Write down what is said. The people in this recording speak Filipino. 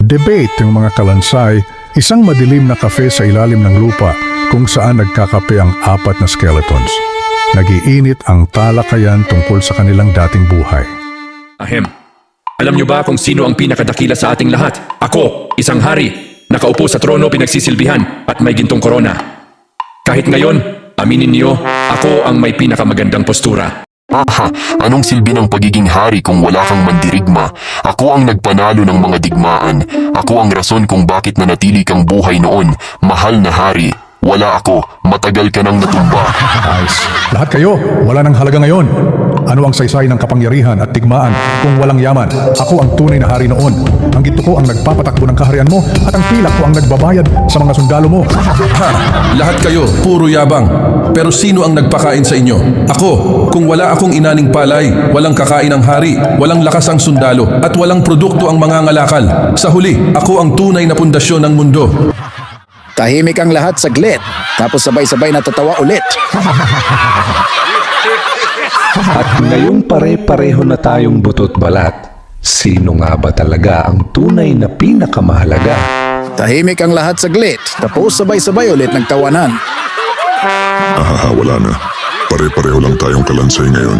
Debate yung mga kalansay, isang madilim na kafe sa ilalim ng lupa kung saan nagkakape ang apat na skeletons. Nagiinit ang talakayan tungkol sa kanilang dating buhay. Ahem. Alam niyo ba kung sino ang pinakadakila sa ating lahat? Ako, isang hari. Nakaupo sa trono pinagsisilbihan at may gintong korona. Kahit ngayon, aminin niyo, ako ang may pinakamagandang postura. Aha, anong silbi ng pagiging hari kung wala kang mandirigma? Ako ang nagpanalo ng mga digmaan. Ako ang rason kung bakit nanatili kang buhay noon. Mahal na hari. Wala ako. Matagal ka nang natumba. Guys, lahat kayo, wala nang halaga ngayon. Ano ang saysay ng kapangyarihan at digmaan kung walang yaman? Ako ang tunay na hari noon. Ang ginto ko ang nagpapatakbo ng kaharian mo at ang pilak ko ang nagbabayad sa mga sundalo mo. Ha! Lahat kayo, puro yabang. Pero sino ang nagpakain sa inyo? Ako. Kung wala akong inaning palay, walang kakain ang hari, walang lakas ang sundalo, at walang produkto ang mga ngalakal. Sa huli, ako ang tunay na pundasyon ng mundo. Tahimik ang lahat saglit, tapos sabay-sabay natatawa ulit. At ngayong pare-pareho na tayong butot balat, sino nga ba talaga ang tunay na pinakamahalaga? Tahimik ang lahat saglit, tapos sabay-sabay ulit nagtawanan. Wala na. Pare-pareho lang tayong kalansay ngayon.